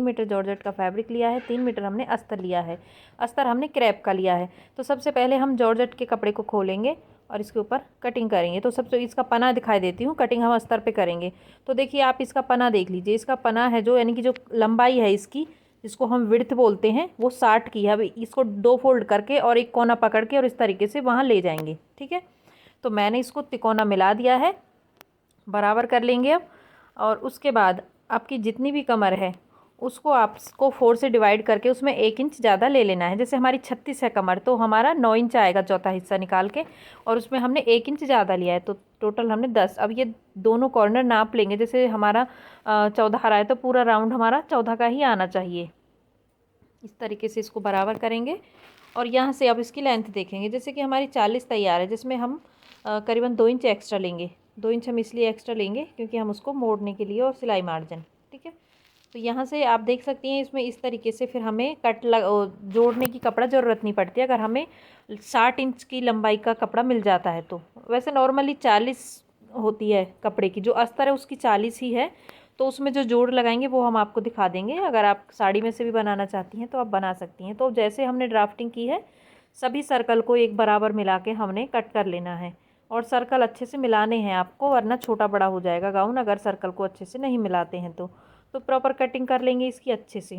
Metre georgette का fabric लिया है, 3 मीटर हमने अस्तर लिया है। अस्तर हमने क्रैप का लिया है। तो सबसे पहले हम जॉर्जेट के कपड़े को खोलेंगे और इसके ऊपर कटिंग करेंगे। तो सबसे इसका पना दिखाई देती हूँ, कटिंग हम अस्तर पे करेंगे। तो देखिए आप इसका पना देख लीजिए। इसका पना है जो, यानी कि जो लंबाई है इसकी, जिसको हम विड्थ बोलते हैं, वो 60 की है। अब इसको 2 फोल्ड करके और एक कोना पकड़ के और इस तरीके से वहाँ ले जाएंगे। ठीक है, तो मैंने इसको तिकोना मिला दिया है, बराबर कर लेंगे अब। और उसके बाद आपकी जितनी भी कमर है उसको आपको 4 से डिवाइड करके उसमें 1 इंच ज़्यादा ले लेना है। जैसे हमारी 36 है कमर, तो हमारा 9 इंच आएगा चौथा हिस्सा निकाल के, और उसमें हमने 1 इंच ज़्यादा लिया है, तो टोटल हमने 10। अब ये दोनों कॉर्नर नाप लेंगे। जैसे हमारा 14 आ रहा है तो पूरा राउंड हमारा 14 का ही आना चाहिए। इस तरीके से इसको बराबर करेंगे और यहाँ से अब इसकी लेंथ देखेंगे। जैसे कि हमारी 40 तैयार है, जिसमें हम करीबन 2 इंच एक्स्ट्रा लेंगे। 2 इंच हम इसलिए एक्स्ट्रा लेंगे क्योंकि हम उसको मोड़ने के लिए, और सिलाई मार्जिन। ठीक है, तो यहाँ से आप देख सकती हैं इसमें इस तरीके से फिर हमें जोड़ने की कपड़ा ज़रूरत नहीं पड़ती अगर हमें 60 इंच की लंबाई का कपड़ा मिल जाता है तो। वैसे नॉर्मली 40 होती है कपड़े की, जो अस्तर है उसकी 40 ही है। तो उसमें जो जोड़ लगाएंगे वो हम आपको दिखा देंगे। अगर आप साड़ी में से भी बनाना चाहती हैं तो आप बना सकती हैं। तो जैसे हमने ड्राफ्टिंग की है, सभी सर्कल को एक बराबर मिला के हमने कट कर लेना है। और सर्कल अच्छे से मिलाने हैं आपको, वरना छोटा बड़ा हो जाएगा गाउन अगर सर्कल को अच्छे से नहीं मिलाते हैं तो प्रॉपर कटिंग कर लेंगे इसकी अच्छे से।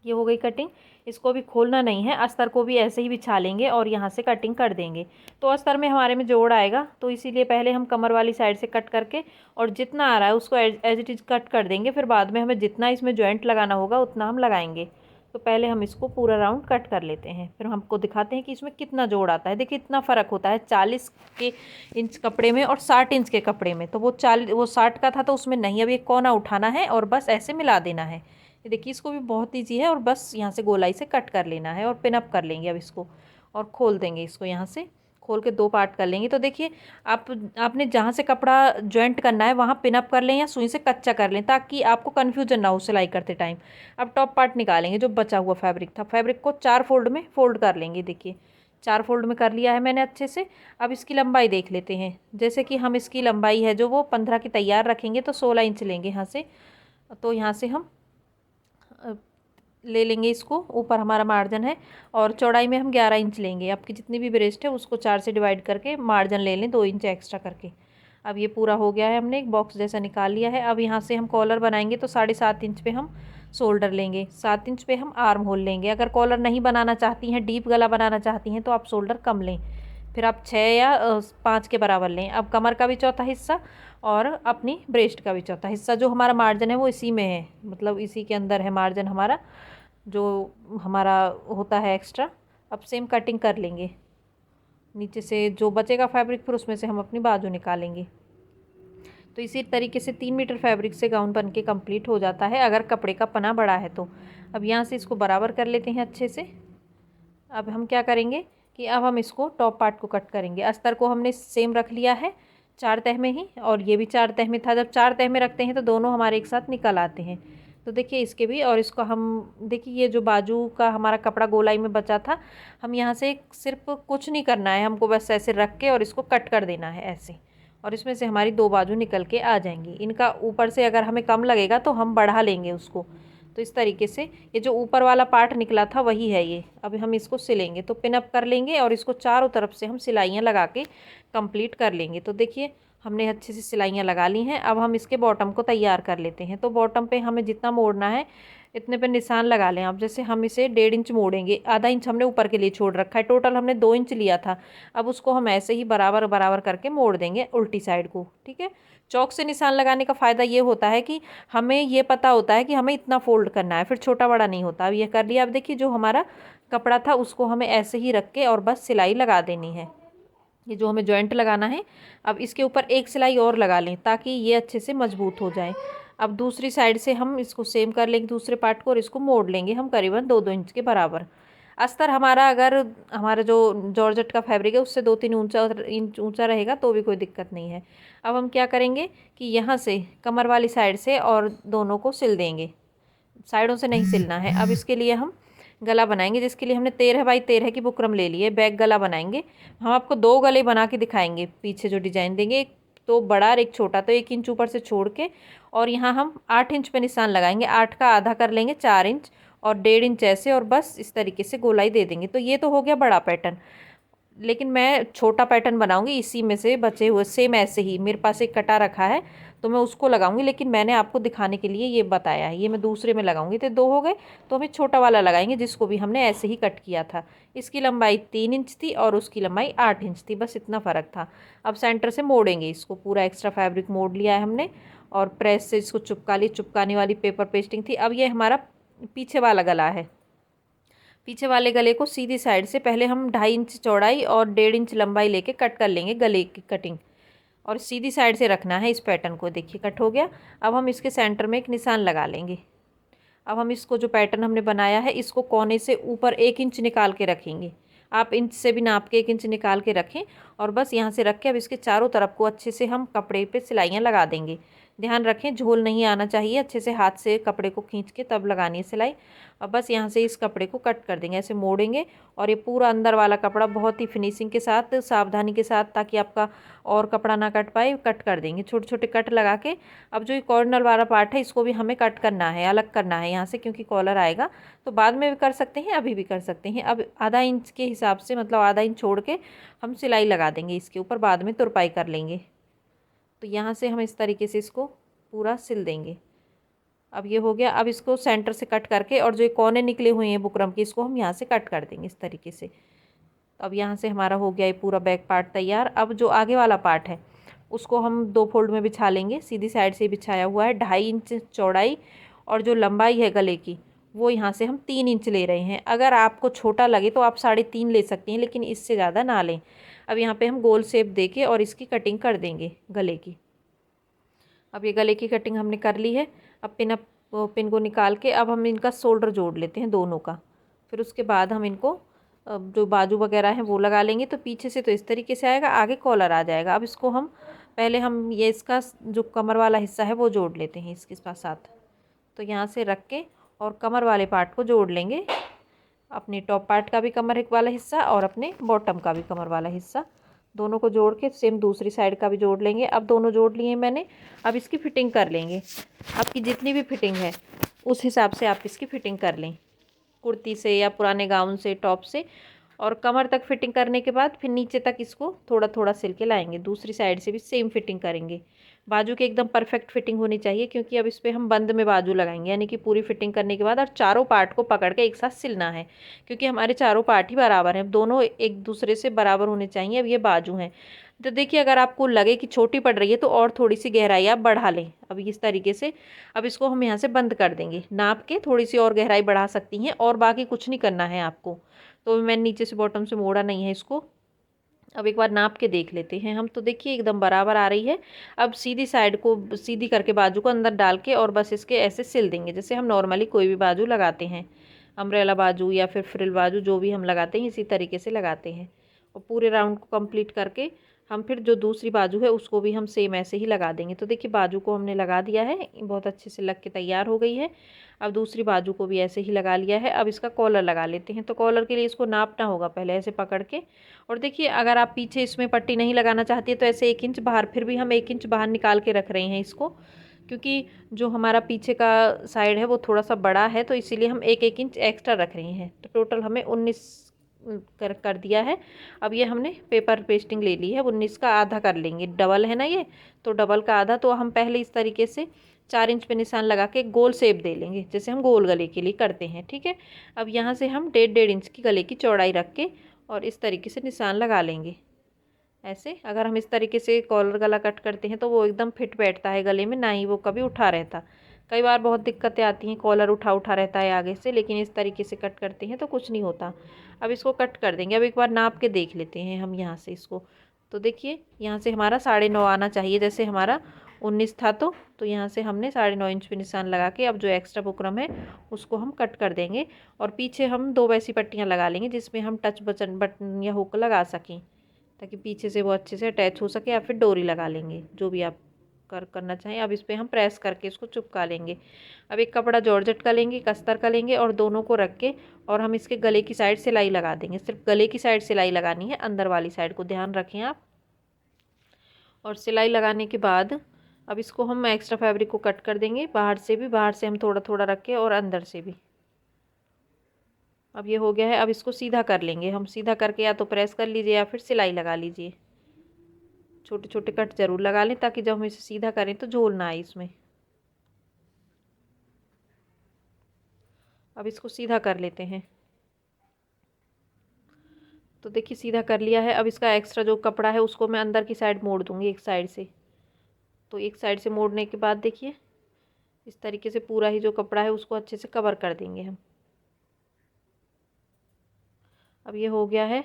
ये हो गई कटिंग। इसको भी खोलना नहीं है, अस्तर को भी ऐसे ही बिछा लेंगे और यहाँ से कटिंग कर देंगे। तो अस्तर में हमारे में जोड़ आएगा, तो इसीलिए पहले हम कमर वाली साइड से कट करके और जितना आ रहा है उसको एज इट इज़ कट कर देंगे। फिर बाद में हमें जितना इसमें जॉइंट लगाना होगा उतना हम लगाएंगे। तो पहले हम इसको पूरा राउंड कट कर लेते हैं, फिर हमको दिखाते हैं कि इसमें कितना जोड़ आता है। देखिए इतना फ़र्क होता है 40 के इंच कपड़े में और 60 इंच के कपड़े में। तो वो 60 का था तो उसमें नहीं, अब ये कोना उठाना है और बस ऐसे मिला देना है। ये देखिए इसको भी बहुत ईजी है, और बस यहाँ से गोलाई से कट कर लेना है और पिन अप कर लेंगे अब इसको, और खोल देंगे इसको। यहाँ से खोल के 2 पार्ट कर लेंगे। तो देखिए आपने जहाँ से कपड़ा जॉइंट करना है वहाँ पिन अप कर लें या सुई से कच्चा कर लें, ताकि आपको कन्फ्यूजन ना हो सिलाई करते टाइम। अब टॉप पार्ट निकालेंगे, जो बचा हुआ फैब्रिक था। फैब्रिक को 4 फोल्ड में फोल्ड कर लेंगे। देखिए 4 फोल्ड में कर लिया है मैंने अच्छे से। अब इसकी लंबाई देख लेते हैं। जैसे कि हम इसकी लंबाई है जो वो 15 की तैयार रखेंगे, तो 16 इंच लेंगे यहाँ से। तो यहाँ से हम ले लेंगे इसको, ऊपर हमारा मार्जिन है, और चौड़ाई में हम 11 इंच लेंगे। आपकी जितनी भी ब्रेस्ट है उसको 4 से डिवाइड करके मार्जिन ले लें 2 इंच एक्स्ट्रा करके। अब ये पूरा हो गया है, हमने एक बॉक्स जैसा निकाल लिया है। अब यहाँ से हम कॉलर बनाएंगे, तो 7.5 इंच पे हम शोल्डर लेंगे, 7 इंच पे हम आर्म होल लेंगे। अगर कॉलर नहीं बनाना चाहती हैं, डीप गला बनाना चाहती हैं, तो आप शोल्डर कम लें, फिर आप 6 या 5 के बराबर लें। अब कमर का भी चौथा हिस्सा और अपनी ब्रेस्ट का भी चौथा हिस्सा, जो हमारा मार्जिन है वो इसी में है, मतलब इसी के अंदर है मार्जिन हमारा, जो हमारा होता है एक्स्ट्रा। अब सेम कटिंग कर लेंगे। नीचे से जो बचेगा फैब्रिक, फिर उसमें से हम अपनी बाजू निकालेंगे। तो इसी तरीके से 3 मीटर फैब्रिक से गाउन बन के कंप्लीट हो जाता है, अगर कपड़े का पना बड़ा है तो। अब यहाँ से इसको बराबर कर लेते हैं अच्छे से। अब हम क्या करेंगे कि अब हम इसको टॉप पार्ट को कट करेंगे। अस्तर को हमने सेम रख लिया है 4 तह में ही, और ये भी 4 तह में था। जब 4 तह में रखते हैं तो दोनों हमारे एक साथ निकल आते हैं। तो देखिए इसके भी, और इसको हम देखिए ये जो बाजू का हमारा कपड़ा गोलाई में बचा था, हम यहाँ से सिर्फ कुछ नहीं करना है, हमको बस ऐसे रख के और इसको कट कर देना है ऐसे, और इसमें से हमारी 2 बाजू निकल के आ जाएंगी। इनका ऊपर से अगर हमें कम लगेगा तो हम बढ़ा लेंगे उसको। तो इस तरीके से ये जो ऊपर वाला पार्ट निकला था वही है ये। अब हम इसको सिलेंगे, तो पिन अप कर लेंगे और इसको चारों तरफ से हम सिलाइयाँ लगा के कंप्लीट कर लेंगे। तो देखिए हमने अच्छे से सिलाइयाँ लगा ली हैं। अब हम इसके बॉटम को तैयार कर लेते हैं। तो बॉटम पे हमें जितना मोड़ना है इतने पे निशान लगा लें। अब जैसे हम इसे 1.5 इंच मोड़ेंगे, आधा इंच हमने ऊपर के लिए छोड़ रखा है, टोटल हमने 2 इंच लिया था। अब उसको हम ऐसे ही बराबर बराबर करके मोड़ देंगे उल्टी साइड को। ठीक है, चौक से निशान लगाने का फ़ायदा ये होता है कि हमें ये पता होता है कि हमें इतना फोल्ड करना है, फिर छोटा बड़ा नहीं होता। अब ये कर लिया। अब देखिए जो हमारा कपड़ा था उसको हमें ऐसे ही रख के और बस सिलाई लगा देनी है। ये जो हमें जॉइंट लगाना है, अब इसके ऊपर एक सिलाई और लगा लें ताकि ये अच्छे से मजबूत हो जाए। अब दूसरी साइड से हम इसको सेम कर लेंगे दूसरे पार्ट को, और इसको मोड़ लेंगे हम करीबन 2-2 इंच के बराबर। अस्तर हमारा, अगर हमारा जो जॉर्जेट का फैब्रिक है उससे 2-3 इंच ऊंचा रहेगा तो भी कोई दिक्कत नहीं है। अब हम क्या करेंगे कि यहाँ से कमर वाली साइड से और दोनों को सिल देंगे, साइडों से नहीं सिलना है। अब इसके लिए हम गला बनाएंगे, जिसके लिए हमने 13 बाई 13 की बुकरम ले ली है। बैक गला बनाएंगे। हम आपको 2 गले बना के दिखाएंगे, पीछे जो डिजाइन देंगे, एक तो बड़ा और एक छोटा। तो 1 इंच ऊपर से छोड़ के और यहाँ हम 8 इंच पे निशान लगाएंगे, 8 का आधा कर लेंगे 4 इंच और 1.5 इंच ऐसे, और बस इस तरीके से गोलाई दे देंगे। तो ये तो हो गया बड़ा पैटर्न, लेकिन मैं छोटा पैटर्न बनाऊंगी इसी में से बचे हुए, सेम ऐसे ही मेरे पास एक कटा रखा है तो मैं उसको लगाऊंगी, लेकिन मैंने आपको दिखाने के लिए ये बताया है। ये मैं दूसरे में लगाऊंगी, तो 2 हो गए, तो हमें छोटा वाला लगाएंगे जिसको भी हमने ऐसे ही कट किया था। इसकी लंबाई 3 इंच थी और उसकी लंबाई 8 इंच थी, बस इतना फ़र्क था। अब सेंटर से मोड़ेंगे इसको, पूरा एक्स्ट्रा फैब्रिक मोड़ लिया है हमने और प्रेस से इसको चिपका ली। चिपकाने वाली पेपर पेस्टिंग थी। अब ये हमारा पीछे वाला गला है। पीछे वाले गले को सीधी साइड से पहले हम 2.5 इंच चौड़ाई और 1.5 इंच लंबाई लेके कट कर लेंगे गले की कटिंग, और सीधी साइड से रखना है इस पैटर्न को। देखिए कट हो गया। अब हम इसके सेंटर में एक निशान लगा लेंगे। अब हम इसको जो पैटर्न हमने बनाया है इसको कोने से ऊपर 1 इंच निकाल के रखेंगे। आप इंच से भी नाप के 1 इंच निकाल के रखें, और बस यहाँ से रख के अब इसके चारों तरफ को अच्छे से हम कपड़े पे सिलाइयाँ लगा देंगे। ध्यान रखें झोल नहीं आना चाहिए, अच्छे से हाथ से कपड़े को खींच के तब लगानी है सिलाई। अब बस यहाँ से इस कपड़े को कट कर देंगे, ऐसे मोड़ेंगे, और ये पूरा अंदर वाला कपड़ा बहुत ही फिनिशिंग के साथ, सावधानी के साथ, ताकि आपका और कपड़ा ना कट पाए, कट कर देंगे छोटे छोटे कट लगा के। अब जो ये कॉर्नर वाला पार्ट है इसको भी हमें कट करना है, अलग करना है यहाँ से, क्योंकि कॉलर आएगा। तो बाद में भी कर सकते हैं, अभी भी कर सकते हैं। अब आधा इंच के हिसाब से, मतलब आधा इंच छोड़ के हम सिलाई लगा देंगे इसके ऊपर, बाद में तुरपाई कर लेंगे। तो यहाँ से हम इस तरीके से इसको पूरा सिल देंगे। अब ये हो गया। अब इसको सेंटर से कट करके, और जो ये कोने निकले हुए हैं बुकरम के, इसको हम यहाँ से कट कर देंगे इस तरीके से। अब यहाँ से हमारा हो गया ये पूरा बैक पार्ट तैयार। अब जो आगे वाला पार्ट है उसको हम 2 फोल्ड में बिछा लेंगे। सीधी साइड से बिछाया हुआ है, 2.5 इंच चौड़ाई, और जो लंबाई है गले की वो यहाँ से हम 3 इंच ले रहे हैं। अगर आपको छोटा लगे तो आप 3.5 ले सकती हैं, लेकिन इससे ज़्यादा ना लें। अब यहाँ पे हम गोल शेप देके और इसकी कटिंग कर देंगे गले की। अब ये गले की कटिंग हमने कर ली है। अब पिन को निकाल के अब हम इनका शोल्डर जोड़ लेते हैं दोनों का। फिर उसके बाद हम इनको जो बाजू वगैरह हैं वो लगा लेंगे। तो पीछे से तो इस तरीके से आएगा, आगे कॉलर आ जाएगा। अब इसको हम पहले हम ये इसका जो कमर वाला हिस्सा है वो जोड़ लेते हैं इसके साथ। तो यहाँ से रख के और कमर वाले पार्ट को जोड़ लेंगे, अपने टॉप पार्ट का भी कमर वाला हिस्सा और अपने बॉटम का भी कमर वाला हिस्सा, दोनों को जोड़ के सेम दूसरी साइड का भी जोड़ लेंगे। अब दोनों जोड़ लिए मैंने। अब इसकी फिटिंग कर लेंगे। आपकी जितनी भी फिटिंग है उस हिसाब से आप इसकी फिटिंग कर लें, कुर्ती से या पुराने गाउन से, टॉप से। और कमर तक फिटिंग करने के बाद फिर नीचे तक इसको थोड़ा थोड़ा सिल के लाएंगे। दूसरी साइड से भी सेम फिटिंग करेंगे। बाजू की एकदम परफेक्ट फिटिंग होनी चाहिए, क्योंकि अब इस पर हम बंद में बाजू लगाएंगे, यानी कि पूरी फिटिंग करने के बाद। और चारों पार्ट को पकड़ के एक साथ सिलना है, क्योंकि हमारे चारों पार्ट ही बराबर हैं, दोनों एक दूसरे से बराबर होने चाहिए। अब ये बाजू हैं, तो देखिए अगर आपको लगे कि छोटी पड़ रही है तो और थोड़ी सी गहराई आप बढ़ा लें। अब इस तरीके से अब इसको हम यहाँ से बंद कर देंगे। नाप के थोड़ी सी और गहराई बढ़ा सकती हैं, और बाकी कुछ नहीं करना है आपको। तो मैंने नीचे से बॉटम से मोड़ा नहीं है इसको। अब एक बार नाप के देख लेते हैं हम। तो देखिए एकदम बराबर आ रही है। अब सीधी साइड को सीधी करके बाजू को अंदर डाल के और बस इसके ऐसे सिल देंगे, जैसे हम नॉर्मली कोई भी बाजू लगाते हैं, अम्ब्रेला बाजू या फिर फ्रिल बाजू, जो भी हम लगाते हैं इसी तरीके से लगाते हैं। और पूरे राउंड को कंप्लीट करके हम फिर जो दूसरी बाजू है उसको भी हम सेम ऐसे ही लगा देंगे। तो देखिए बाजू को हमने लगा दिया है, बहुत अच्छे से लग के तैयार हो गई है। अब दूसरी बाजू को भी ऐसे ही लगा लिया है। अब इसका कॉलर लगा लेते हैं। तो कॉलर के लिए इसको नापना होगा पहले, ऐसे पकड़ के। और देखिए अगर आप पीछे इसमें पट्टी नहीं लगाना चाहती है तो ऐसे 1 इंच बाहर, फिर भी हम 1 इंच बाहर निकाल के रख रहे हैं इसको, क्योंकि जो हमारा पीछे का साइड है वो थोड़ा सा बड़ा है, तो इसीलिए हम 1 इंच एक्स्ट्रा रख रहे हैं। तो टोटल हमें 19 कर दिया है। अब ये हमने पेपर पेस्टिंग ले ली है, 19 का आधा कर लेंगे, डबल है ना ये, तो डबल का आधा। तो हम पहले इस तरीके से 4 इंच पे निशान लगा के गोल शेप दे लेंगे, जैसे हम गोल गले के लिए करते हैं, ठीक है। अब यहाँ से हम 1.5 इंच की गले की चौड़ाई रख के और इस तरीके से निशान लगा लेंगे ऐसे। अगर हम इस तरीके से कॉलर गला कट करते हैं तो वो एकदम फिट बैठता है गले में, ना ही वो कभी उठा रहता। कई बार बहुत दिक्कतें आती हैं, कॉलर उठा उठा रहता है आगे से, लेकिन इस तरीके से कट करते हैं तो कुछ नहीं होता। अब इसको कट कर देंगे। अब एक बार नाप के देख लेते हैं हम यहाँ से इसको। तो देखिए यहाँ से हमारा 9.5 आना चाहिए, जैसे हमारा 19 था। तो यहाँ से हमने 9.5 इंच पे निशान लगा के अब जो एक्स्ट्रा बुकरम है उसको हम कट कर देंगे। और पीछे हम 2 वैसी पट्टियाँ लगा लेंगे जिसमें हम टच बटन या हुक लगा सकें, ताकि पीछे से वो अच्छे से अटैच हो सके, या फिर डोरी लगा लेंगे, जो भी आप करना चाहें। अब इस पर हम प्रेस करके इसको चिपका लेंगे। अब एक कपड़ा जॉर्जेट का लेंगे, अस्तर का लेंगे, और दोनों को रख के और हम इसके गले की साइड सिलाई लगा देंगे। सिर्फ गले की साइड सिलाई लगानी है, अंदर वाली साइड को ध्यान रखें आप। और सिलाई लगाने के बाद अब इसको हम एक्स्ट्रा फैब्रिक को कट कर देंगे, बाहर से हम थोड़ा थोड़ा रख के और अंदर से भी। अब ये हो गया है। अब इसको सीधा कर लेंगे हम। सीधा करके या तो प्रेस कर लीजिए या फिर सिलाई लगा लीजिए। छोटे छोटे कट ज़रूर लगा लें ताकि जब हम इसे सीधा करें तो झोल ना आए इसमें। अब इसको सीधा कर लेते हैं। तो देखिए सीधा कर लिया है। अब इसका एक्स्ट्रा जो कपड़ा है उसको मैं अंदर की साइड मोड़ दूँगी एक साइड से। तो एक साइड से मोड़ने के बाद देखिए इस तरीके से पूरा ही जो कपड़ा है उसको अच्छे से कवर कर देंगे हम। अब ये हो गया है।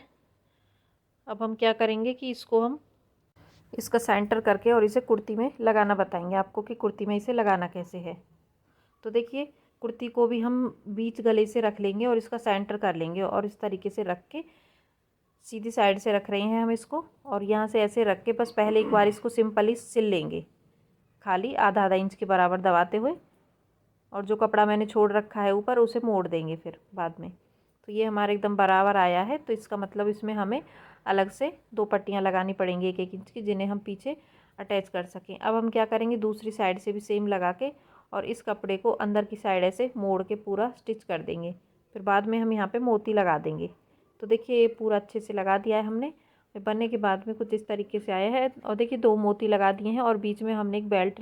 अब हम क्या करेंगे कि इसको हम इसका सेंटर करके और इसे कुर्ती में लगाना बताएंगे आपको कि कुर्ती में इसे लगाना कैसे है। तो देखिए कुर्ती को भी हम बीच गले से रख लेंगे और इसका सेंटर कर लेंगे और इस तरीके से रख के सीधी साइड से रख रहे हैं हम इसको, और यहाँ से ऐसे रख के बस पहले एक बार इसको सिंपली सिल लेंगे, खाली आधा आधा इंच के बराबर दबाते हुए। और जो कपड़ा मैंने छोड़ रखा है ऊपर उसे मोड़ देंगे फिर बाद में। तो ये हमारे एकदम बराबर आया है। तो इसका मतलब इसमें हमें अलग से 2 पट्टियाँ लगानी पड़ेंगी 1-1 इंच की, जिन्हें हम पीछे अटैच कर सकें। अब हम क्या करेंगे, दूसरी साइड से भी सेम लगा के और इस कपड़े को अंदर की साइड ऐसे मोड़ के पूरा स्टिच कर देंगे। फिर बाद में हम यहाँ पे मोती लगा देंगे। तो देखिए ये पूरा अच्छे से लगा दिया है हमने। बनने के बाद में कुछ इस तरीके से आया है। और देखिए 2 मोती लगा दिए हैं और बीच में हमने एक बेल्ट